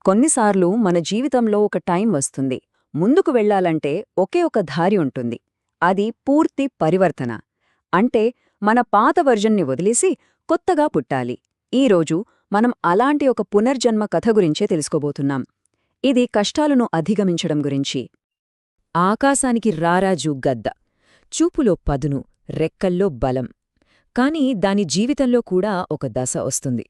కొన్నిసార్లు మన జీవితంలో ఒక టైం వస్తుంది. ముందుకు వెళ్ళాలంటే ఒకే ఒక దారి ఉంటుంది. అది పూర్తి పరివర్తన. అంటే మన పాత వర్జన్ని వదిలేసి కొత్తగా పుట్టాలి. ఈరోజు మనం అలాంటి ఒక పునర్జన్మ కథ గురించే తెలుసుకోబోతున్నాం. ఇది కష్టాలను అధిగమించడం గురించి. ఆకాశానికి రారాజు గద్ద. చూపులో పదును, రెక్కల్లో బలం. కాని దాని జీవితంలో కూడా ఒక దశ వస్తుంది.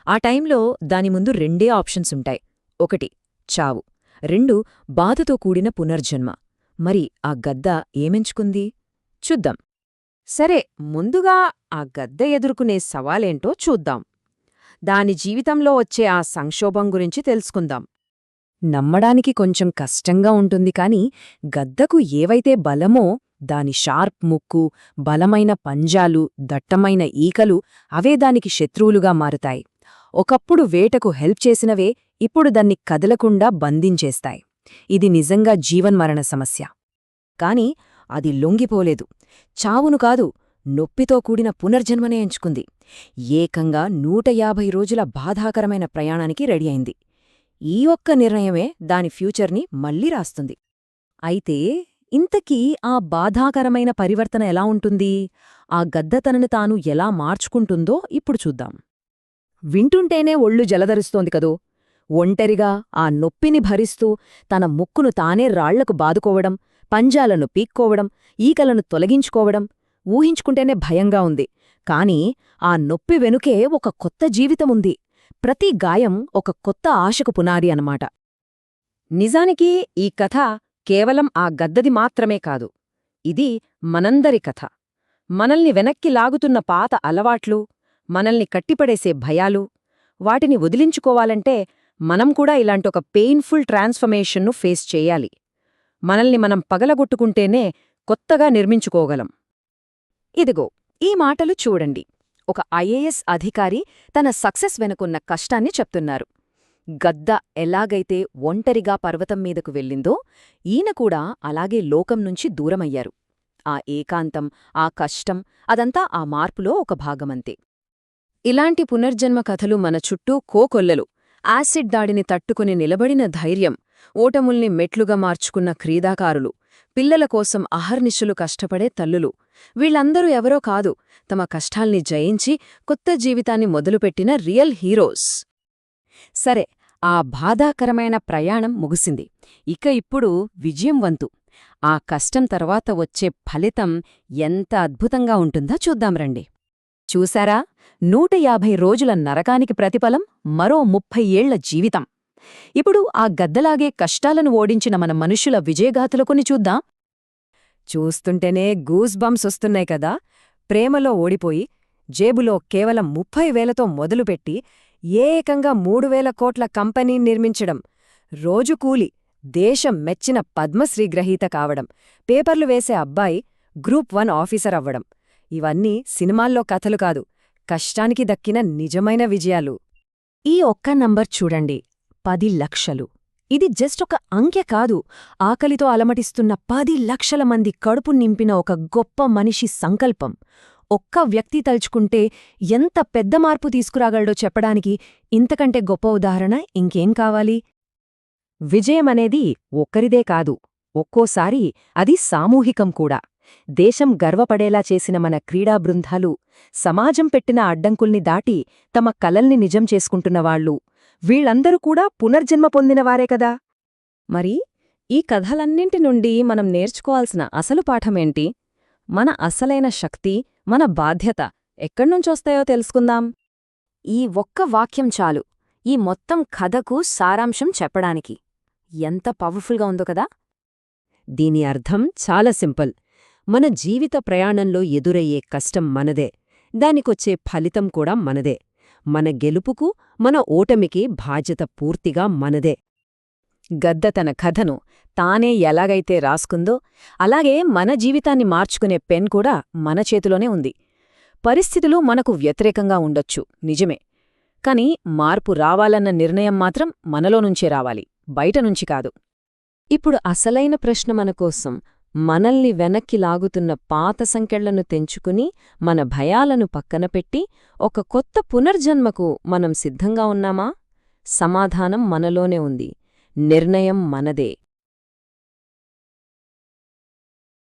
ఆ టైంలో దాని ముందు రెండే ఆప్షన్సుంటాయి. 1 చావు, 2 బాధతో కూడిన పునర్జన్మ. మరి ఆ గద్ద ఏమెంచుకుంది? చూద్దాం. సరే, ముందుగా ఆ గద్ద ఎదుర్కొనే సవాలేంటో చూద్దాం. దాని జీవితంలో వచ్చే ఆ సంక్షోభం గురించి తెలుసుకుందాం. నమ్మడానికి కొంచెం కష్టంగా ఉంటుంది కాని గద్దకు ఏవైతే బలమో దాని షార్ప్ ముక్కు, బలమైన పంజాలు, దట్టమైన ఈకలు అవే దానికి శత్రువులుగా మారుతాయి. ఒకప్పుడు వేటకు హెల్ప్ చేసినవే ఇప్పుడు దాన్ని కదలకుండా బంధించేస్తాయి. ఇది నిజంగా జీవన్మరణ సమస్య. కాని అది లొంగిపోలేదు. చావును కాదు, నొప్పితో కూడిన పునర్జన్మనే ఎంచుకుంది. ఏకంగా 150 రోజుల బాధాకరమైన ప్రయాణానికి రెడీ అయింది. ఈ ఒక్క నిర్ణయమే దాని ఫ్యూచర్ని మళ్లీ రాస్తుంది. అయితే ఇంతకీ ఆ బాధాకరమైన పరివర్తన ఎలా ఉంటుంది? ఆ గద్ద తనని తాను ఎలా మార్చుకుంటుందో ఇప్పుడు చూద్దాం. వింటుంటేనే ఒళ్ళు జలధరుస్తోంది కదూ! ఒంటరిగా ఆ నొప్పిని భరిస్తూ తన ముక్కును తానే రాళ్లకు బాదుకోవడం, పంజాలను పీక్కోవడం, ఈకలను తొలగించుకోవడం ఊహించుకుంటేనే భయంగా ఉంది. కాని ఆ నొప్పి వెనుకే ఒక కొత్త జీవితముంది. ప్రతి గాయం ఒక కొత్త ఆశకు పునాది అన్నమాట. నిజానికి ఈ కథ కేవలం ఆ గద్దది మాత్రమే కాదు. ఇది మనందరి కథ. మనల్ని వెనక్కి లాగుతున్న పాత అలవాట్లు, మనల్ని కట్టిపడేసే భయాలు, వాటిని వదిలించుకోవాలంటే మనం కూడా ఇలాంటొక పెయిన్ఫుల్ ట్రాన్స్ఫర్మేషన్ను ఫేస్ చేయాలి. మనల్ని మనం పగలగొట్టుకుంటేనే కొత్తగా నిర్మించుకోగలం. ఇదిగో ఈ మాటలు చూడండి. ఒక ఐఏఎస్ అధికారి తన సక్సెస్ వెనుకున్న కష్టాన్ని చెప్తున్నారు. గద్ద ఎలాగైతే ఒంటరిగా పర్వతం మీదకు వెళ్ళిందో ఈయన కూడా అలాగే లోకం నుంచి దూరమయ్యారు. ఆ ఏకాంతం, ఆ కష్టం అదంతా ఆ మార్పులో ఒక భాగమంతే. ఇలాంటి పునర్జన్మ కథలు మన చుట్టూ కోకొల్లలు. యాసిడ్ దాడిని తట్టుకుని నిలబడిన ధైర్యం, ఓటముల్ని మెట్లుగా మార్చుకున్న క్రీడాకారులు, పిల్లల కోసం అహర్నిశలు కష్టపడే తల్లులు, వీళ్లందరూ ఎవరో కాదు, తమ కష్టాల్ని జయించి కొత్త జీవితాన్ని మొదలుపెట్టిన రియల్ హీరోస్. సరే, ఆ బాధాకరమైన ప్రయాణం ముగిసింది. ఇప్పుడు విజయం వంతు. ఆ కష్టం తర్వాత వచ్చే ఫలితం ఎంత అద్భుతంగా ఉంటుందో చూద్దాం రండి. చూశారా? 150 రోజుల నరకానికి ప్రతిఫలం మరో 30 ఏళ్ల జీవితం. ఇప్పుడు ఆ గద్దలాగే కష్టాలను ఓడించిన మన మనుష్యుల విజయగాథలు కొన్ని చూద్దాం. చూస్తుంటేనే గూస్ బంప్స్ వస్తున్నాయి కదా! ప్రేమలో ఓడిపోయి, జేబులో కేవలం 30,000తో మొదలుపెట్టి ఏకంగా 3,000 కోట్ల కంపెనీ నిర్మించడం, రోజు కూలి, దేశం మెచ్చిన పద్మశ్రీ గ్రహీత కావడం, పేపర్లు వేసే అబ్బాయి గ్రూప్ 1 ఆఫీసర్ అవ్వడం, ఇవన్నీ సినిమాల్లో కథలు కాదు, కష్టానికి దక్కిన నిజమైన విజయాలు. ఈ ఒక్క నంబర్ చూడండి, 10 లక్షలు. ఇది జస్ట్ ఒక అంకె కాదు, ఆకలితో అలమటిస్తున్న 10 లక్షల మంది కడుపు నింపిన ఒక గొప్ప మనిషి సంకల్పం. ఒక్క వ్యక్తి తలుచుకుంటే ఎంత పెద్ద మార్పు తీసుకురాగలడో చెప్పడానికి ఇంతకంటే గొప్ప ఉదాహరణ ఇంకేం కావాలి? విజయమనేది ఒక్కరిదే కాదు, ఒక్కోసారి అది సామూహికం కూడా. దేశం గర్వపడేలా చేసిన మన క్రీడా బృందాలు, సమాజం పెట్టిన అడ్డంకుల్ని దాటి తమ కలల్ని నిజం చేసుకుంటున్నవాళ్లు, వీళ్లందరూ కూడా పునర్జన్మ పొందినవారే కదా. మరి ఈ కథలన్నింటి నుండి మనం నేర్చుకోవాల్సిన అసలు పాఠమేంటి? మన అసలైన శక్తి, మన బాధ్యత ఎక్కడ్నుంచొస్తాయో తెలుసుకుందాం. ఈ ఒక్క వాక్యం చాలు ఈ మొత్తం కథకు సారాంశం చెప్పడానికి. ఎంత పవర్ఫుల్గా ఉందో కదా! దీని అర్థం చాలా సింపుల్. మన జీవిత ప్రయాణంలో ఎదురయ్యే కష్టం మనదే, దానికొచ్చే ఫలితం కూడా మనదే. మన గెలుపుకు, మన ఓటమికి బాధ్యత పూర్తిగా మనదే. గద్ద తన కథను తానే ఎలాగైతే రాసుకుందో అలాగే మన జీవితాన్ని మార్చుకునే పెన్ కూడా మన చేతిలోనే ఉంది. పరిస్థితులు మనకు వ్యతిరేకంగా ఉండొచ్చు, నిజమే. కాని మార్పు రావాలన్న నిర్ణయం మాత్రం మనలోనుంచే రావాలి, బయటనుంచి కాదు. ఇప్పుడు అసలైన ప్రశ్న మనకోసం, మనల్ని వెనక్కి లాగుతున్న పాత సంకెళ్లను తెంచుకుని, మన భయాలను పక్కనపెట్టి ఒక కొత్త పునర్జన్మకు మనం సిద్ధంగా ఉన్నామా? సమాధానం మనలోనే ఉంది. నిర్ణయం మనదే.